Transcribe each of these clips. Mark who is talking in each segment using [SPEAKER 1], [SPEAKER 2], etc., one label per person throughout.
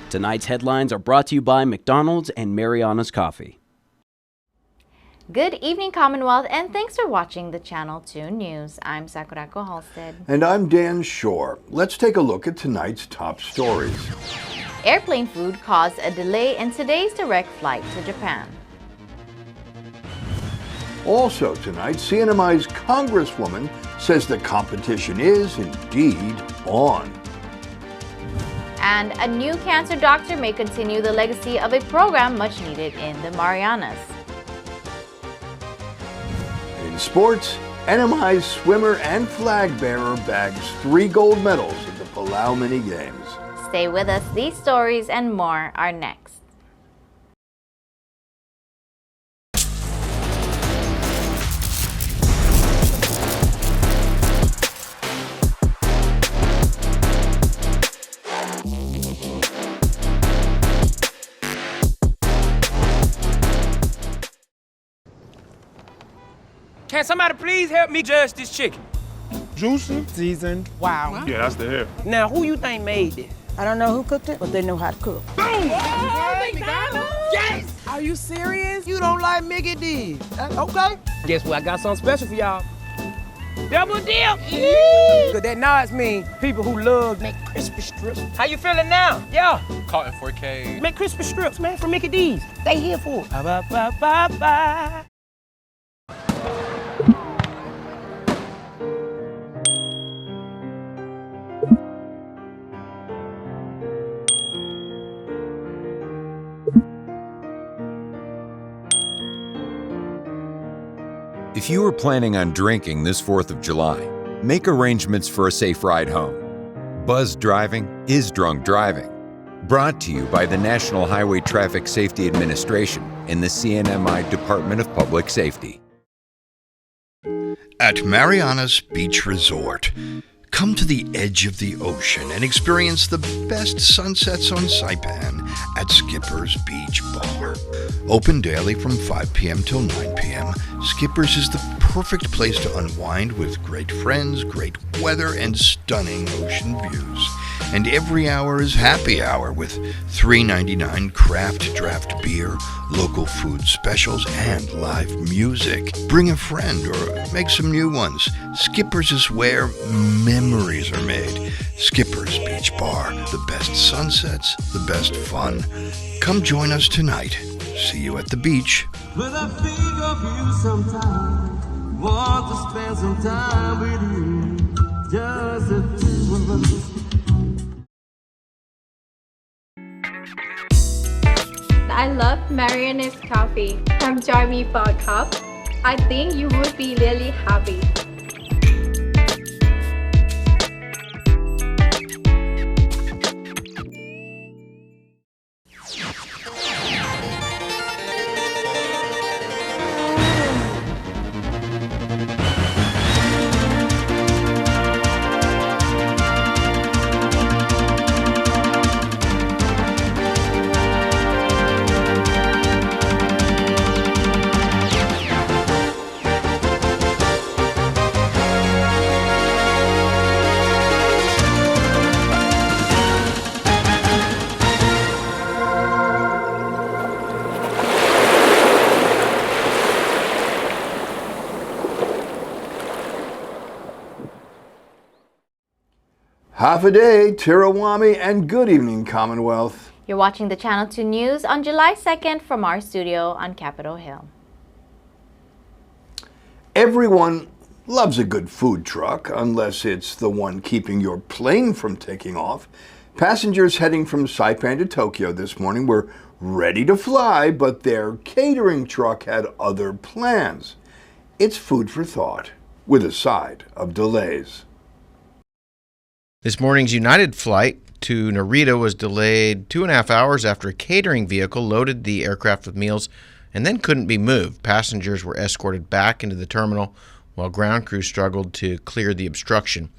[SPEAKER 1] Tonight's headlines are brought to you by McDonald's and Mariana's Coffee.
[SPEAKER 2] Good evening, Commonwealth, and thanks for watching the Channel 2 News. I'm Sakurako Halstead.
[SPEAKER 3] And I'm Dan Shore. Let's take a look at tonight's top stories.
[SPEAKER 2] Airplane food caused a delay in today's direct flight to Japan.
[SPEAKER 3] Also tonight, CNMI's Congresswoman says the competition is indeed on.
[SPEAKER 2] And a new cancer doctor may continue the legacy of a program much needed in the Marianas.
[SPEAKER 3] In sports, NMI's swimmer and flag bearer bags 3 gold medals at the Palau Mini Games.
[SPEAKER 2] Stay with us. These stories and more are next.
[SPEAKER 4] Can somebody please help me judge this chicken?
[SPEAKER 5] Juicy, seasoned.
[SPEAKER 4] Wow.
[SPEAKER 5] Yeah, that's the hair.
[SPEAKER 4] Now, who you think made this?
[SPEAKER 6] I don't know who cooked it, but they know how to cook.
[SPEAKER 4] Boom! Oh, McDonald's! Yes!
[SPEAKER 6] Are you serious? You don't like Mickey D's? Okay.
[SPEAKER 4] Guess what? I got something special for y'all. Double dip!
[SPEAKER 6] Cause that nods mean people who love make crispy strips.
[SPEAKER 4] How you feeling now? Yeah.
[SPEAKER 5] Caught in 4K.
[SPEAKER 4] Make crispy strips, man, from Mickey D's. They here for it. Ba-ba-ba-ba-ba.
[SPEAKER 7] If you are planning on drinking this 4th of July, make arrangements for a safe ride home. Buzzed driving is drunk driving. Brought to you by the National Highway Traffic Safety Administration and the CNMI Department of Public Safety.
[SPEAKER 3] At Mariana's Beach Resort, come to the edge of the ocean and experience the best sunsets on Saipan at Skipper's Beach Bar. Open daily from 5 p.m. till 9 p.m., Skipper's is the perfect place to unwind with great friends, great weather, and stunning ocean views. And every hour is happy hour with $3.99 craft draft beer, local food specials, and live music. Bring a friend or make some new ones. Skipper's is where memories are made. Skipper's Beach Bar, the best sunsets, the best fun. Come join us tonight. See you at the beach.
[SPEAKER 8] When I think of you sometime, want to spend some time with you, just the two of us.
[SPEAKER 9] I love Mariana's coffee. Come join me for a cup. I think you would be really happy.
[SPEAKER 3] Half a day, Tirawami, and good evening, Commonwealth.
[SPEAKER 2] You're watching the Channel 2 News on July 2nd from our studio on Capitol Hill.
[SPEAKER 3] Everyone loves a good food truck, unless it's the one keeping your plane from taking off. Passengers heading from Saipan to Tokyo this morning were ready to fly, but their catering truck had other plans. It's food for thought, with a side of delays.
[SPEAKER 10] This morning's United flight to Narita was delayed 2.5 hours after a catering vehicle loaded the aircraft with meals and then couldn't be moved. Passengers were escorted back into the terminal while ground crew struggled to clear the obstruction.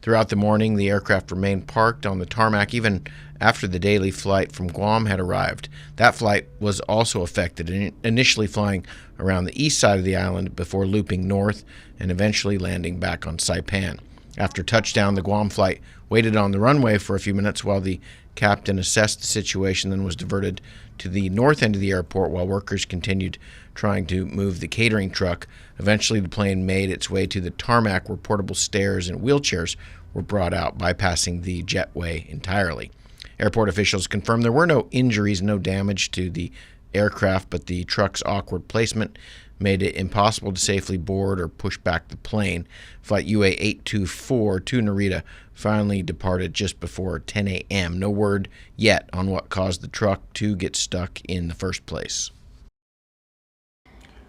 [SPEAKER 10] Throughout the morning, the aircraft remained parked on the tarmac even after the daily flight from Guam had arrived. That flight was also affected, initially flying around the east side of the island before looping north and eventually landing back on Saipan. After touchdown, the Guam flight waited on the runway for a few minutes while the captain assessed the situation, then was diverted to the north end of the airport while workers continued trying to move the catering truck. Eventually, the plane made its way to the tarmac where portable stairs and wheelchairs were brought out, bypassing the jetway entirely. Airport officials confirmed there were no injuries, no damage to the aircraft, but the truck's awkward placement made it impossible to safely board or push back the plane. Flight UA824 to Narita finally departed just before 10 a.m. No word yet on what caused the truck to get stuck in the first place.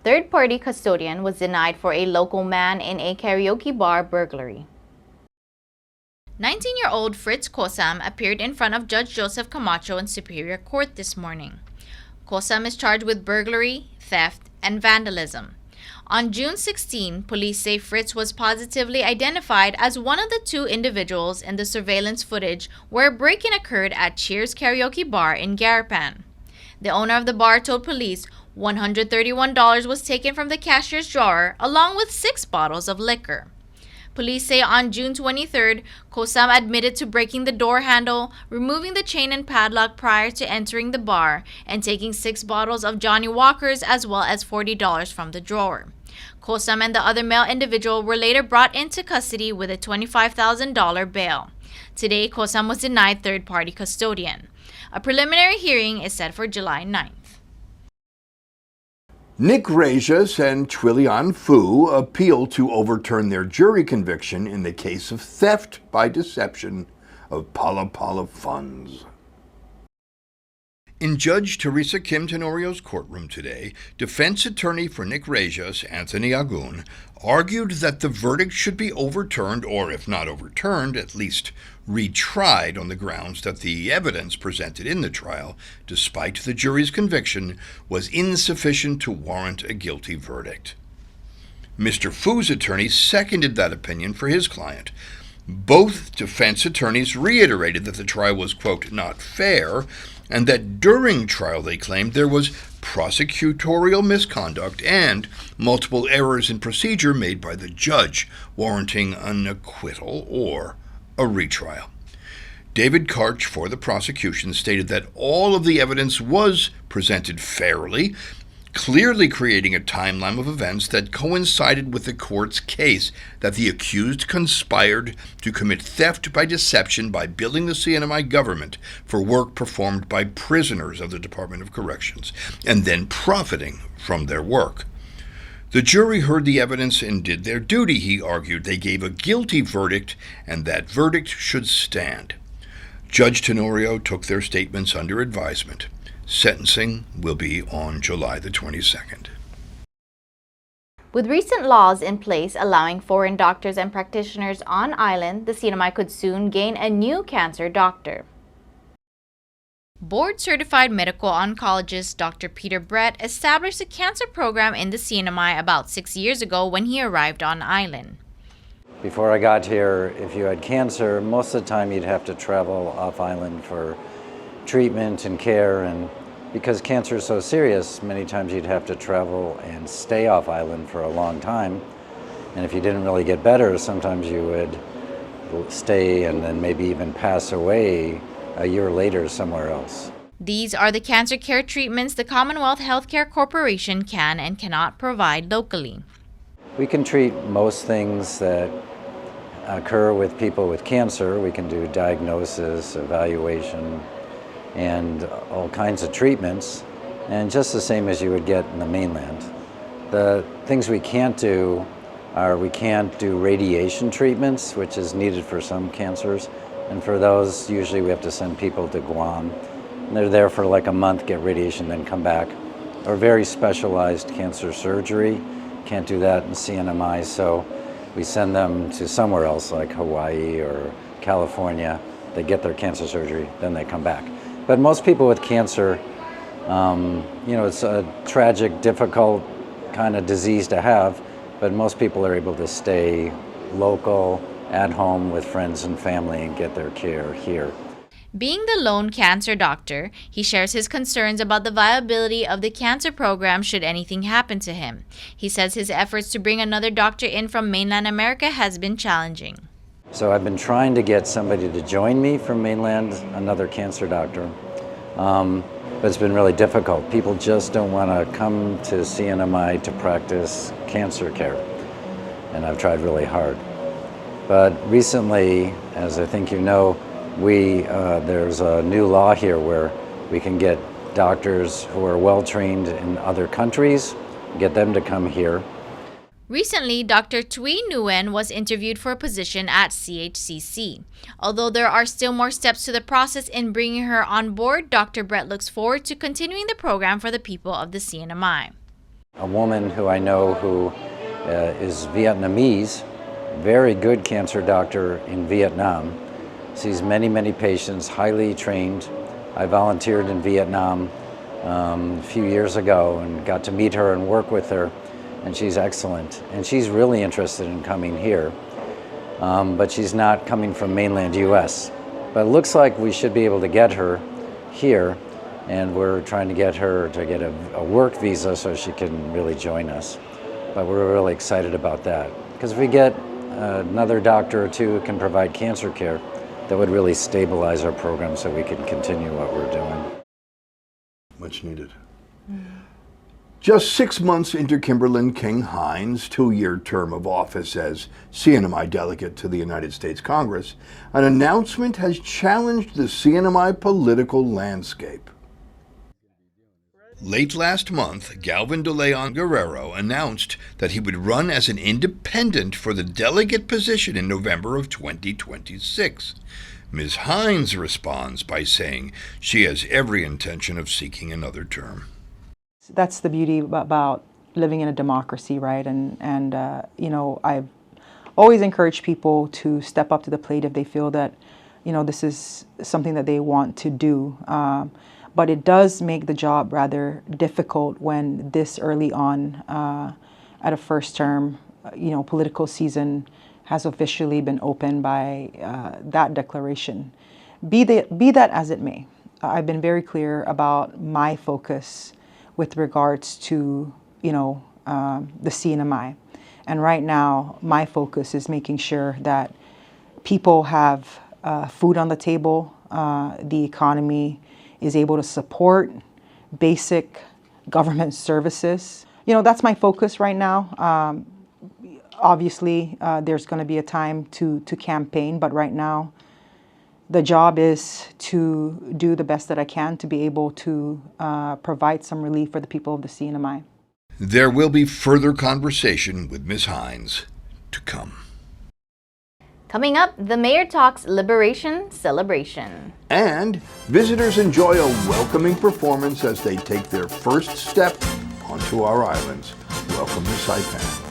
[SPEAKER 2] Third-party custodian was denied for a local man in a karaoke bar burglary. 19-year-old Fritz Kosam appeared in front of Judge Joseph Camacho in Superior Court this morning. Kosam is charged with burglary, theft, and vandalism. On June 16, police say Fritz was positively identified as one of the two individuals in the surveillance footage where a break-in occurred at Cheers Karaoke Bar in Garapan. The owner of the bar told police $131 was taken from the cashier's drawer along with 6 bottles of liquor. Police say on June 23rd, Kosam admitted to breaking the door handle, removing the chain and padlock prior to entering the bar, and taking 6 bottles of Johnny Walker's as well as $40 from the drawer. Kosam and the other male individual were later brought into custody with a $25,000 bail. Today, Kosam was denied third-party custodian. A preliminary hearing is set for July 9th.
[SPEAKER 3] Nick Regius and Twilian Fu appealed to overturn their jury conviction in the case of theft by deception of Pala Pala funds. In Judge Teresa Kim Tenorio's courtroom today, defense attorney for Nick Regius, Anthony Agun, argued that the verdict should be overturned, or if not overturned, at least retried on the grounds that the evidence presented in the trial, despite the jury's conviction, was insufficient to warrant a guilty verdict. Mr. Fu's attorney seconded that opinion for his client. Both defense attorneys reiterated that the trial was, quote, not fair, and that during trial, they claimed, there was prosecutorial misconduct and multiple errors in procedure made by the judge, warranting an acquittal or a retrial. David Karch for the prosecution stated that all of the evidence was presented fairly, clearly creating a timeline of events that coincided with the court's case that the accused conspired to commit theft by deception by billing the CNMI government for work performed by prisoners of the Department of Corrections, and then profiting from their work. The jury heard the evidence and did their duty, he argued. They gave a guilty verdict, and that verdict should stand. Judge Tenorio took their statements under advisement. Sentencing will be on July the 22nd.
[SPEAKER 2] With recent laws in place allowing foreign doctors and practitioners on island, the CNMI could soon gain a new cancer doctor. Board-certified medical oncologist Dr. Peter Brett established a cancer program in the CNMI about 6 years ago when he arrived on island.
[SPEAKER 11] Before I got here, if you had cancer, most of the time you'd have to travel off island for treatment and care, and because cancer is so serious, many times you'd have to travel and stay off island for a long time. And if you didn't really get better, sometimes you would stay and then maybe even pass away a year later somewhere else.
[SPEAKER 2] These are the cancer care treatments the Commonwealth Healthcare Corporation can and cannot provide locally.
[SPEAKER 11] We can treat most things that occur with people with cancer. We can do diagnosis, evaluation, and all kinds of treatments, and just the same as you would get in the mainland. The things we can't do are we can't do radiation treatments, which is needed for some cancers, and for those usually we have to send people to Guam. And they're there for like a month, get radiation, then come back. Or very specialized cancer surgery, can't do that in CNMI, so we send them to somewhere else like Hawaii or California. They get their cancer surgery, then they come back. But most people with cancer, it's a tragic, difficult kind of disease to have, but most people are able to stay local, at home with friends and family and get their care here.
[SPEAKER 2] Being the lone cancer doctor, he shares his concerns about the viability of the cancer program should anything happen to him. He says his efforts to bring another doctor in from mainland America has been challenging.
[SPEAKER 11] So I've been trying to get somebody to join me from mainland, another cancer doctor, but it's been really difficult. People just don't want to come to CNMI to practice cancer care, and I've tried really hard. But recently, as I think you know, there's a new law here where we can get doctors who are well trained in other countries, get them to come here.
[SPEAKER 2] Recently, Dr. Thuy Nguyen was interviewed for a position at CHCC. Although there are still more steps to the process in bringing her on board, Dr. Brett looks forward to continuing the program for the people of the CNMI.
[SPEAKER 11] A woman who I know who is Vietnamese, very good cancer doctor in Vietnam, sees many, many patients, highly trained. I volunteered in Vietnam a few years ago and got to meet her and work with her. And she's excellent. And she's really interested in coming here, but she's not coming from mainland US. But it looks like we should be able to get her here, and we're trying to get her to get a work visa so she can really join us. But we're really excited about that. Because if we get another doctor or two who can provide cancer care, that would really stabilize our program so we can continue what we're doing.
[SPEAKER 3] Much needed. Just 6 months into Kimberlyn King-Hinds' 2-year term of office as CNMI delegate to the United States Congress, an announcement has challenged the CNMI political landscape. Late last month, Galvin de Leon Guerrero announced that he would run as an independent for the delegate position in November of 2026. Ms. Hinds responds by saying she has every intention of seeking another term.
[SPEAKER 12] That's the beauty about living in a democracy, right? And you know, I've always encouraged people to step up to the plate if they feel that, you know, this is something that they want to do. But it does make the job rather difficult when this early on at a first term, you know, political season has officially been opened by that declaration. Be that as it may, I've been very clear about my focus with regards to, you know, the CNMI. And right now, my focus is making sure that people have food on the table, the economy is able to support basic government services. You know, that's my focus right now. Obviously, there's going to be a time to campaign, but right now, the job is to do the best that I can to be able to provide some relief for the people of the CNMI.
[SPEAKER 3] There will be further conversation with Ms. Hinds to come.
[SPEAKER 2] Coming up, the Mayor Talks Liberation Celebration.
[SPEAKER 3] And visitors enjoy a welcoming performance as they take their first step onto our islands. Welcome to Saipan.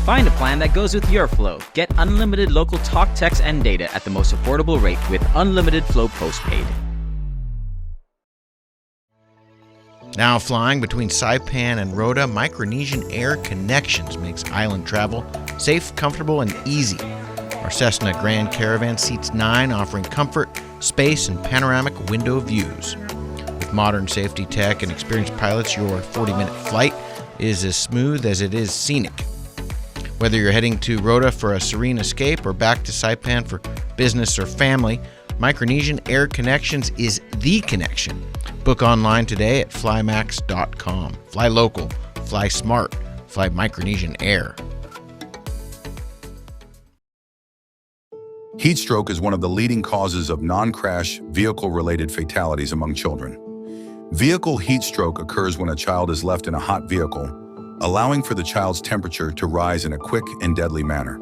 [SPEAKER 13] Find a plan that goes with your flow. Get unlimited local talk, text, and data at the most affordable rate with Unlimited Flow Postpaid.
[SPEAKER 10] Now flying between Saipan and Rota, Micronesian Air Connections makes island travel safe, comfortable, and easy. Our Cessna Grand Caravan seats 9, offering comfort, space, and panoramic window views. With modern safety tech and experienced pilots, your 40-minute flight is as smooth as it is scenic. Whether you're heading to Rota for a serene escape or back to Saipan for business or family, Micronesian Air Connections is the connection. Book online today at flymax.com. Fly local, fly smart, fly Micronesian Air.
[SPEAKER 14] Heat stroke is one of the leading causes of non-crash, vehicle-related fatalities among children. Vehicle heat stroke occurs when a child is left in a hot vehicle, allowing for the child's temperature to rise in a quick and deadly manner.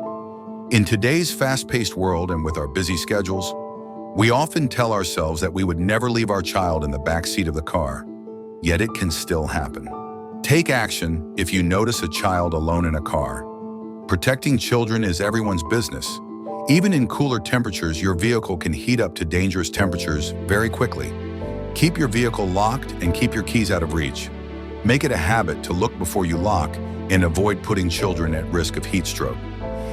[SPEAKER 14] In today's fast-paced world and with our busy schedules, we often tell ourselves that we would never leave our child in the back seat of the car, yet it can still happen. Take action if you notice a child alone in a car. Protecting children is everyone's business, Even in cooler temperatures, your vehicle can heat up to dangerous temperatures very quickly. Keep your vehicle locked and keep your keys out of reach. Make it a habit to look before you lock and avoid putting children at risk of heat stroke.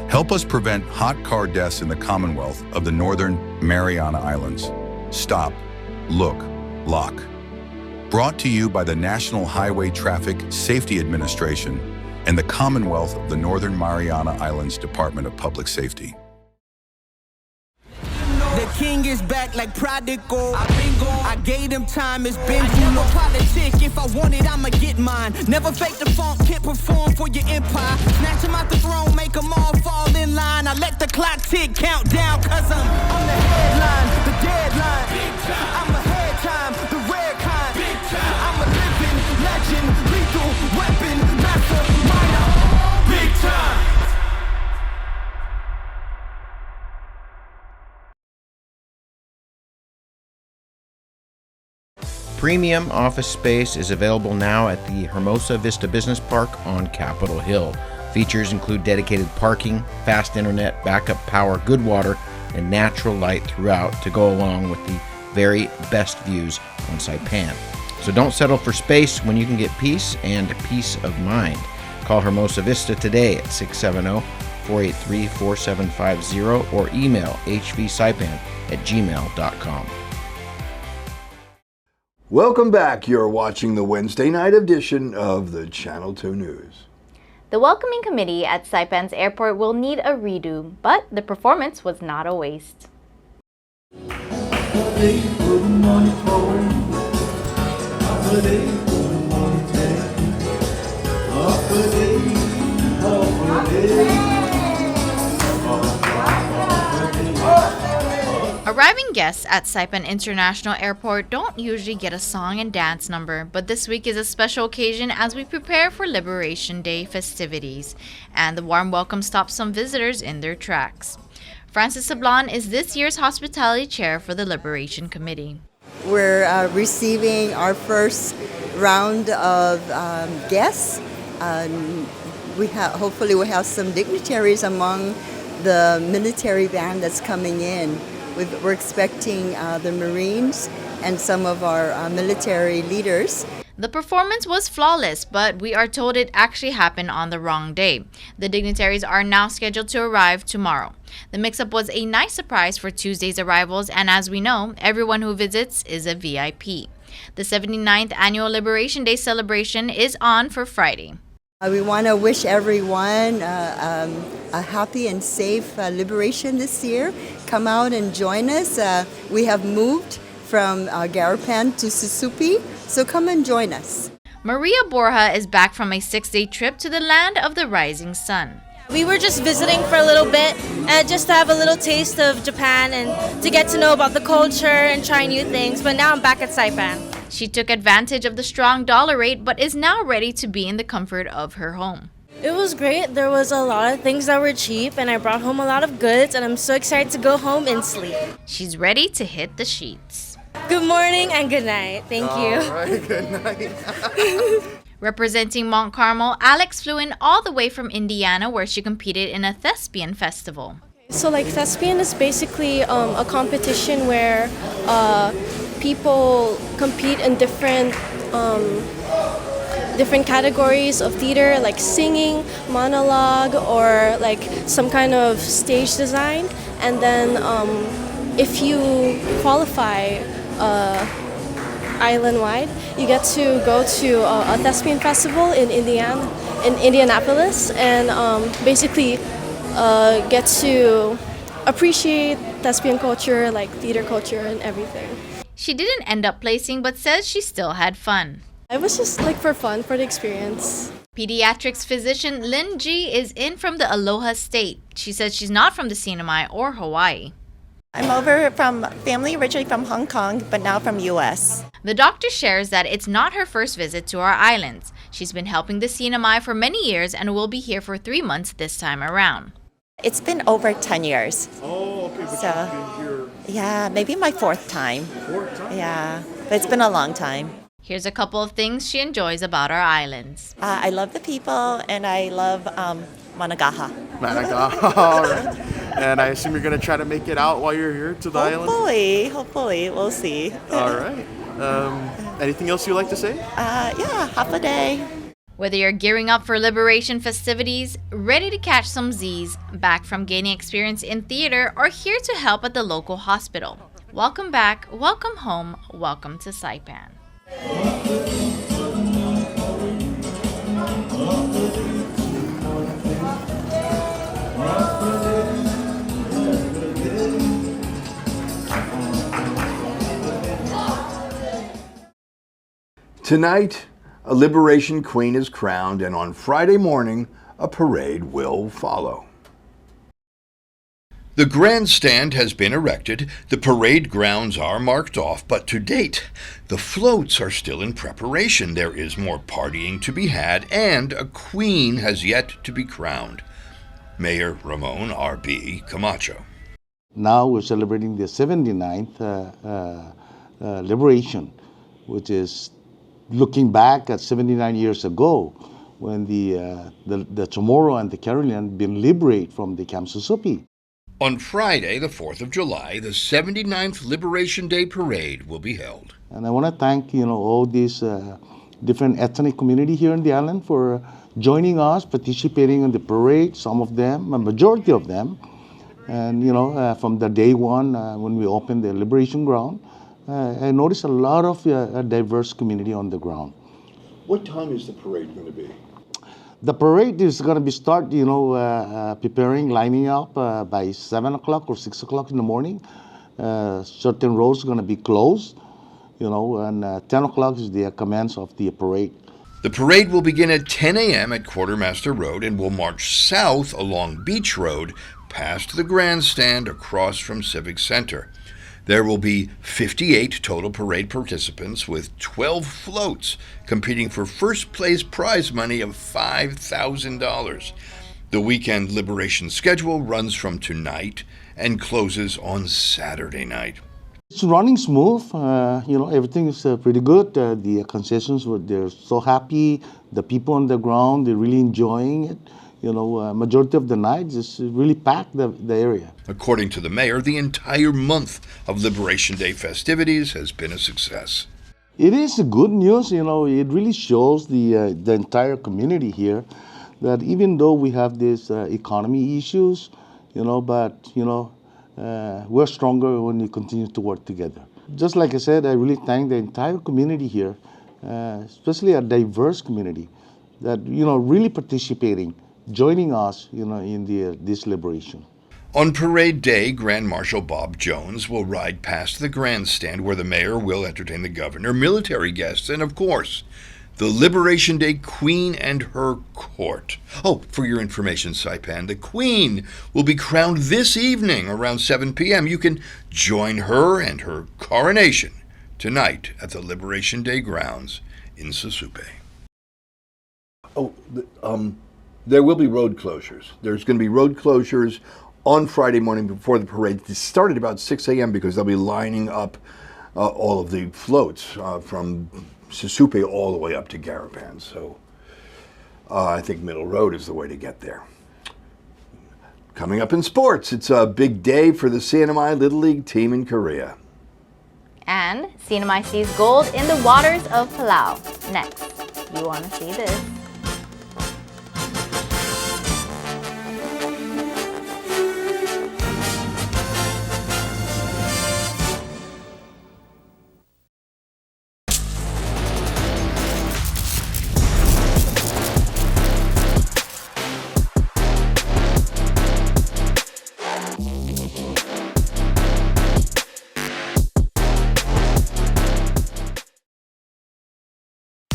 [SPEAKER 14] Help us prevent hot car deaths in the Commonwealth of the Northern Mariana Islands. Stop, look, lock. Brought to you by the National Highway Traffic Safety Administration and the Commonwealth of the Northern Mariana Islands Department of Public Safety.
[SPEAKER 15] The king is back like prodigal. I gave him time, it's been too long. Politic, if I want it, I'ma get mine. Never fake the funk, can't perform for your empire. Snatch him out the throne, make them all fall in line. I let the clock tick, count down, cause I'm on the headline, the deadline. I'm ahead time, the rare kind. I'm a living legend, lethal weapon, mastermind. Big time.
[SPEAKER 10] Premium office space is available now at the Hermosa Vista Business Park on Capitol Hill. Features include dedicated parking, fast internet, backup power, good water, and natural light throughout to go along with the very best views on Saipan. So don't settle for space when you can get peace and peace of mind. Call Hermosa Vista today at 670-483-4750 or email hvsaipan@gmail.com.
[SPEAKER 3] Welcome back. You're watching the Wednesday night edition of the Channel 2 News.
[SPEAKER 2] The welcoming committee at Saipan's airport will need a redo, but the performance was not a waste. Arriving guests at Saipan International Airport don't usually get a song and dance number, but this week is a special occasion as we prepare for Liberation Day festivities, and the warm welcome stops some visitors in their tracks. Francis Sablon is this year's hospitality chair for the Liberation Committee.
[SPEAKER 16] We're receiving our first round of guests. Hopefully we'll have some dignitaries among the military band that's coming in. We're expecting the Marines and some of our military leaders.
[SPEAKER 2] The performance was flawless, but we are told it actually happened on the wrong day. The dignitaries are now scheduled to arrive tomorrow. The mix-up was a nice surprise for Tuesday's arrivals, and as we know, everyone who visits is a VIP. The 79th Annual Liberation Day celebration is on for Friday.
[SPEAKER 16] We want to wish everyone a happy and safe liberation this year. Come out and join us. We have moved from Garapan to Susupi, so come and join us.
[SPEAKER 2] Maria Borja is back from a 6-day trip to the land of the rising sun.
[SPEAKER 17] We were just visiting for a little bit and just to have a little taste of Japan and to get to know about the culture and try new things, but now I'm back at Saipan.
[SPEAKER 2] She took advantage of the strong dollar rate but is now ready to be in the comfort of her home.
[SPEAKER 17] It was great. There was a lot of things that were cheap and I brought home a lot of goods and I'm so excited to go home and sleep.
[SPEAKER 2] She's ready to hit the sheets.
[SPEAKER 17] Good morning and good night. Thank you.
[SPEAKER 18] All right, good night.
[SPEAKER 2] Representing Mount Carmel, Alex flew in all the way from Indiana where she competed in a thespian festival.
[SPEAKER 17] So thespian is basically a competition where people compete in different categories of theater, like singing, monologue, or like some kind of stage design. And then if you qualify island-wide, you get to go to a thespian festival in Indianapolis, and basically get to appreciate thespian culture, like theater culture and everything.
[SPEAKER 2] She didn't end up placing, but says she still had fun.
[SPEAKER 17] It was just for fun, for the experience.
[SPEAKER 2] Pediatrics physician Lynn G is in from the Aloha State. She says she's not from the CNMI or Hawaii.
[SPEAKER 19] I'm over from family originally from Hong Kong, but now from U.S.
[SPEAKER 2] The doctor shares that it's not her first visit to our islands. She's been helping the CNMI for many years and will be here for 3 months this time around.
[SPEAKER 19] It's been over 10 years.
[SPEAKER 18] Oh, okay, but you've been here.
[SPEAKER 19] Yeah, maybe my 4th time.
[SPEAKER 18] 4th time?
[SPEAKER 19] Yeah, but it's been a long time.
[SPEAKER 2] Here's a couple of things she enjoys about our islands.
[SPEAKER 19] I love the people and I love Managaha.
[SPEAKER 18] Managaha, all right. And I assume you're going to try to make it out while you're here to the island?
[SPEAKER 19] Hopefully. We'll see.
[SPEAKER 18] All right. Anything else you'd like to say?
[SPEAKER 19] Yeah, half a day.
[SPEAKER 2] Whether you're gearing up for Liberation festivities, ready to catch some Z's, back from gaining experience in theater, or here to help at the local hospital, welcome back, welcome home, welcome to Saipan.
[SPEAKER 3] Tonight, a Liberation Queen is crowned, and on Friday morning, a parade will follow. The grandstand has been erected, the parade grounds are marked off, but to date, the floats are still in preparation. There is more partying to be had, and a queen has yet to be crowned. Mayor Ramon R.B. Camacho.
[SPEAKER 20] Now we're celebrating the 79th Liberation, which is looking back at 79 years ago when the Chamorro and the Carolian been liberated from the Camp Susupi.
[SPEAKER 3] On Friday, the 4th of July, the 79th Liberation Day Parade will be held.
[SPEAKER 20] And I want to thank, all these different ethnic community here in the island for joining us, participating in the parade, some of them, a majority of them. And, from the day one, when we opened the Liberation Ground, I noticed a lot of a diverse community on the ground.
[SPEAKER 3] What time is the parade going to be?
[SPEAKER 20] The parade is going to be preparing, lining up by 7 o'clock or 6 o'clock in the morning. Certain roads are going to be closed, and 10 o'clock is the commence of the parade.
[SPEAKER 3] The parade will begin at 10 a.m. at Quartermaster Road and will march south along Beach Road past the grandstand across from Civic Center. There will be 58 total parade participants with 12 floats competing for first place prize money of $5,000. The weekend Liberation schedule runs from tonight and closes on Saturday night.
[SPEAKER 20] It's running smooth. Everything is pretty good. The concessions, they're so happy. The people on the ground, they're really enjoying it. Majority of the nights is really packed the area.
[SPEAKER 3] According to the mayor, the entire month of Liberation Day festivities has been a success.
[SPEAKER 20] It is good news. It really shows the entire community here that even though we have these economy issues, we're stronger when we continue to work together. Just like I said, I really thank the entire community here, especially a diverse community that, really participating, joining us, in this liberation.
[SPEAKER 3] On parade day, Grand Marshal Bob Jones will ride past the grandstand where the mayor will entertain the governor, military guests, and of course, the Liberation Day Queen and her court. Oh, for your information, Saipan, the Queen will be crowned this evening around 7 p.m. You can join her and her coronation tonight at the Liberation Day grounds in Susupe. There will be road closures. There's going to be road closures on Friday morning before the parade. It started about 6 a.m. because they'll be lining up all of the floats from Susupe all the way up to Garapan. So I think Middle Road is the way to get there. Coming up in sports, it's a big day for the CNMI Little League team in Korea.
[SPEAKER 2] And CNMI sees gold in the waters of Palau. Next, you want to see this.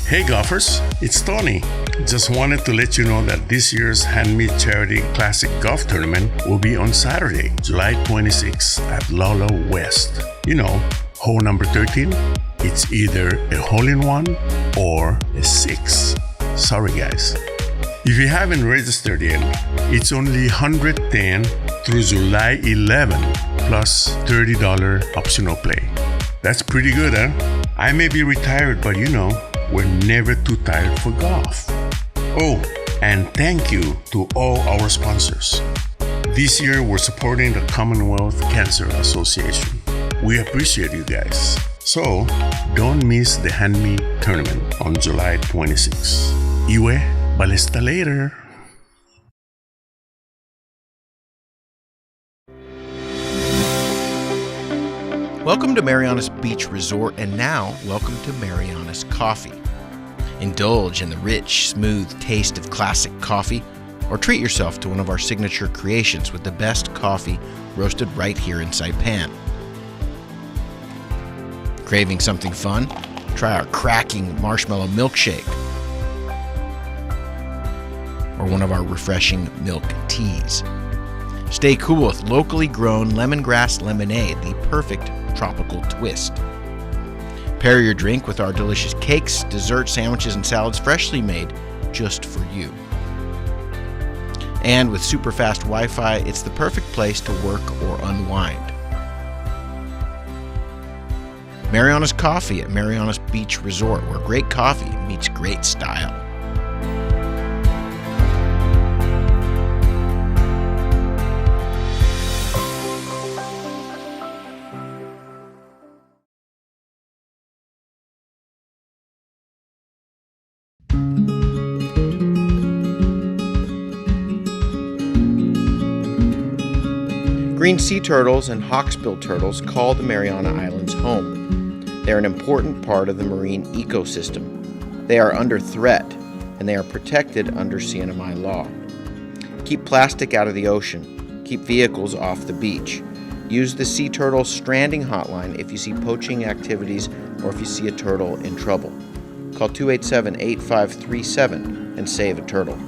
[SPEAKER 21] Hey golfers, it's Tony. Just wanted to let you know that this year's Handmade Charity Classic Golf Tournament will be on Saturday, July 26 at Lolo West. Hole number 13, it's either a hole-in-one or a 6. Sorry guys. If you haven't registered yet, it's only $110 through July 11 plus $30 optional play. That's pretty good, huh? I may be retired, but we're never too tired for golf. Oh, and thank you to all our sponsors. This year, we're supporting the Commonwealth Cancer Association. We appreciate you guys. So, don't miss the Hand Me tournament on July 26. Iwe, balista later.
[SPEAKER 10] Welcome to Marianas Beach Resort, and now welcome to Marianas Coffee. Indulge in the rich, smooth taste of classic coffee, or treat yourself to one of our signature creations with the best coffee roasted right here in Saipan. Craving something fun? Try our cracking marshmallow milkshake, or one of our refreshing milk teas. Stay cool with locally grown lemongrass lemonade, the perfect tropical twist. Pair your drink with our delicious cakes, desserts, sandwiches, and salads freshly made just for you. And with super fast Wi-Fi, it's the perfect place to work or unwind. Marianas Coffee at Marianas Beach Resort, where great coffee meets great style. Green sea turtles and hawksbill turtles call the Mariana Islands home. They are an important part of the marine ecosystem. They are under threat, and they are protected under CNMI law. Keep plastic out of the ocean. Keep vehicles off the beach. Use the Sea Turtle Stranding Hotline if you see poaching activities or if you see a turtle in trouble. Call 287-8537 and save a turtle.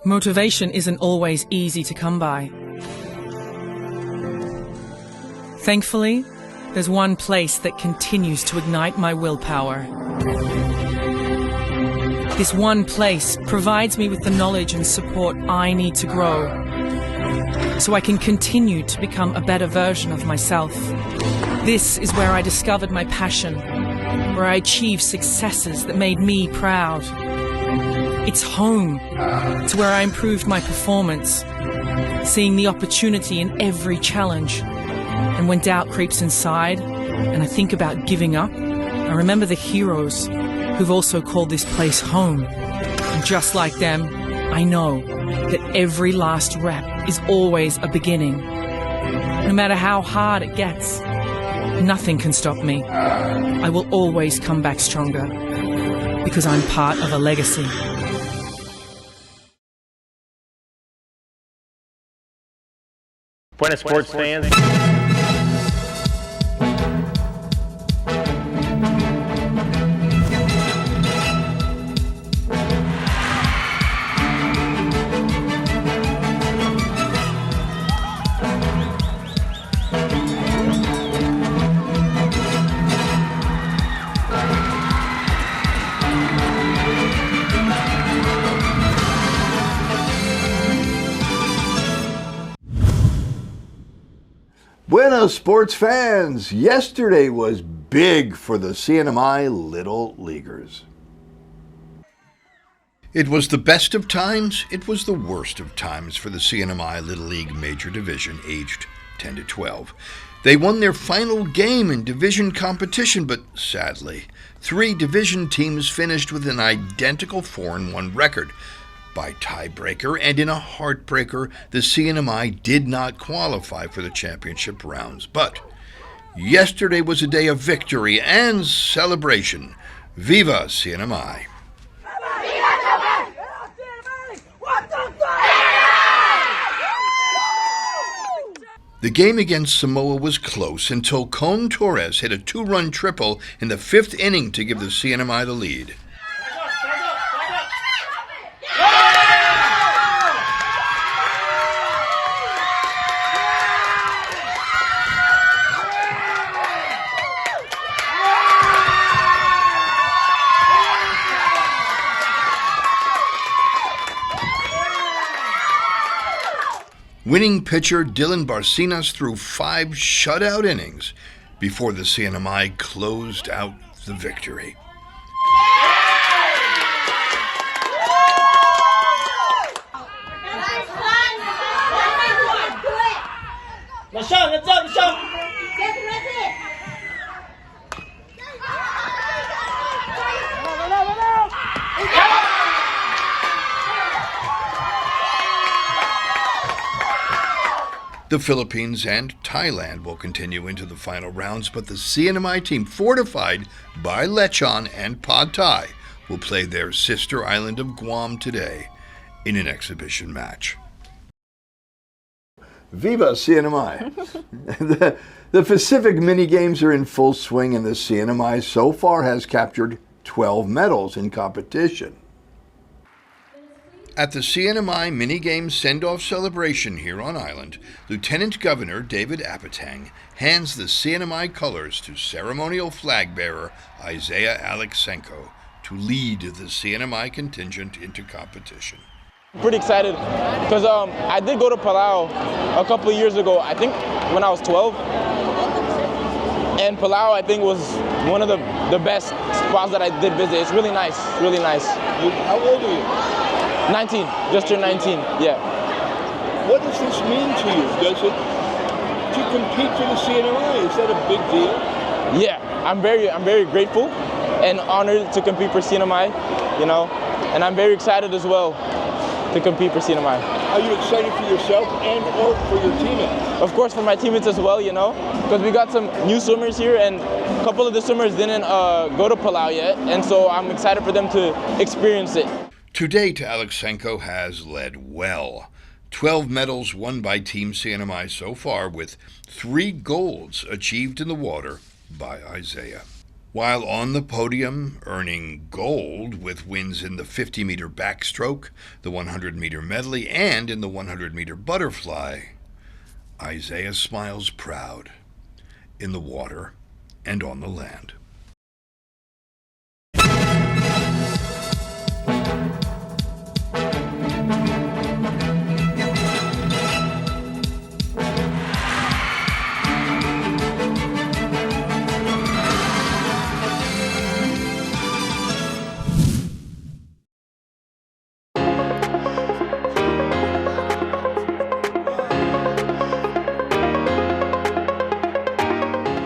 [SPEAKER 1] Motivation isn't always easy to come by. Thankfully, there's one place that continues to ignite my willpower. This one place provides me with the knowledge and support I need to grow, so I can continue to become a better version of myself. This is where I discovered my passion, where I achieved successes that made me proud. It's home to where I improved my performance, seeing the opportunity in every challenge. And when doubt creeps inside and I think about giving up, I remember the heroes who've also called this place home. And just like them, I know that every last rep is always a beginning. No matter how hard it gets, nothing can stop me. I will always come back stronger because I'm part of a legacy.
[SPEAKER 4] Buenas sports fans.
[SPEAKER 3] Buenos sports fans! Yesterday was big for the CNMI Little Leaguers. It was the best of times, it was the worst of times for the CNMI Little League Major Division aged 10 to 12. They won their final game in division competition, but sadly, 3 division teams finished with an identical 4-1 record. By tiebreaker and in a heartbreaker, the CNMI did not qualify for the championship rounds. But yesterday was a day of victory and celebration. Viva CNMI! The game against Samoa was close until Cone Torres hit a 2-run triple in the 5th inning to give the CNMI the lead. Winning pitcher Dylan Barcinas threw 5 shutout innings before the CNMI closed out the victory.
[SPEAKER 4] Let's go, let's go, let's go.
[SPEAKER 3] The Philippines and Thailand will continue into the final rounds, but the CNMI team, fortified by lechon and pad thai, will play their sister island of Guam today in an exhibition match. Viva CNMI! The Pacific mini games are in full swing, and the CNMI so far has captured 12 medals in competition. At the CNMI mini-game send-off celebration here on island, Lieutenant Governor David Apatang hands the CNMI colors to ceremonial flag bearer Isaiah Alexenko to lead the CNMI contingent into competition.
[SPEAKER 6] Pretty excited because I did go to Palau a couple of years ago, I think when I was 12. And Palau, I think, was one of the best spots that I did visit. It's really nice, really nice.
[SPEAKER 3] How old are you?
[SPEAKER 6] 19, just turned 19, yeah.
[SPEAKER 3] What does this mean to you? Does it, to compete for the CNMI, is that a big deal?
[SPEAKER 6] Yeah, I'm very grateful and honored to compete for CNMI, you know, and I'm very excited as well to compete for CNMI.
[SPEAKER 3] Are you excited for yourself and or for your teammates?
[SPEAKER 6] Of course, for my teammates as well, you know, because we got some new swimmers here, and a couple of the swimmers didn't go to Palau yet, and so I'm excited for them to experience it.
[SPEAKER 3] To date, Alexenko has led well. 12 medals won by Team CNMI so far, with 3 golds achieved in the water by Isaiah. While on the podium, earning gold with wins in the 50-meter backstroke, the 100-meter medley, and in the 100-meter butterfly, Isaiah smiles proud in the water and on the land.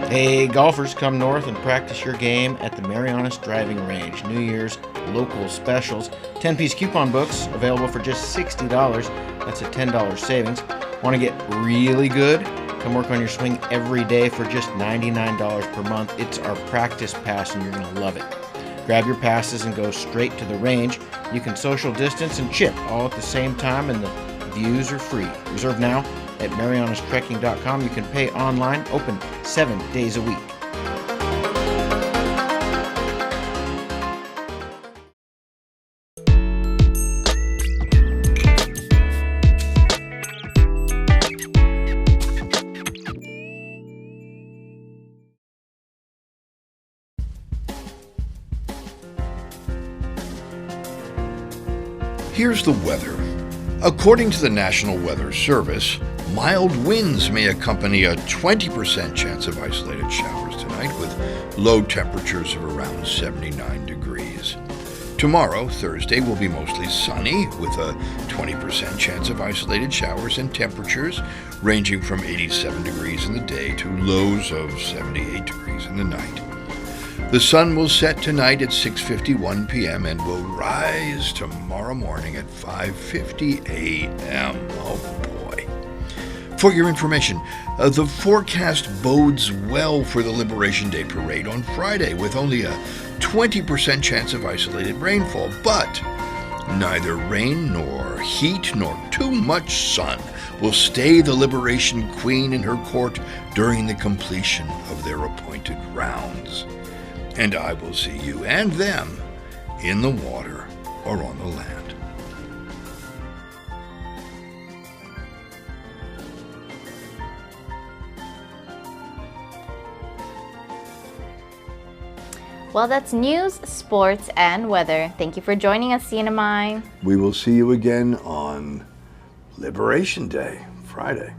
[SPEAKER 10] Hey, golfers, come north and practice your game at the Marianas Driving Range. New Year's local specials. 10-piece coupon books available for just $60. That's a $10 savings. Want to get really good? Come work on your swing every day for just $99 per month. It's our practice pass and you're going to love it. Grab your passes and go straight to the range. You can social distance and chip all at the same time, and the views are free. Reserve now at marianastrekking.com. You can pay online, open 7 days a week.
[SPEAKER 3] Here's the weather. According to the National Weather Service, mild winds may accompany a 20% chance of isolated showers tonight, with low temperatures of around 79 degrees. Tomorrow, Thursday, will be mostly sunny, with a 20% chance of isolated showers and temperatures ranging from 87 degrees in the day to lows of 78 degrees in the night. The sun will set tonight at 6:51 p.m. and will rise tomorrow morning at 5:50 a.m. Oh boy. For your information, the forecast bodes well for the Liberation Day Parade on Friday, with only a 20% chance of isolated rainfall, but neither rain nor heat nor too much sun will stay the Liberation Queen in her court during the completion of their appointed rounds. And I will see you and them in the water or on the land.
[SPEAKER 2] Well, that's news, sports, and weather. Thank you for joining us, CNMI.
[SPEAKER 3] We will see you again on Liberation Day.
[SPEAKER 5] Friday.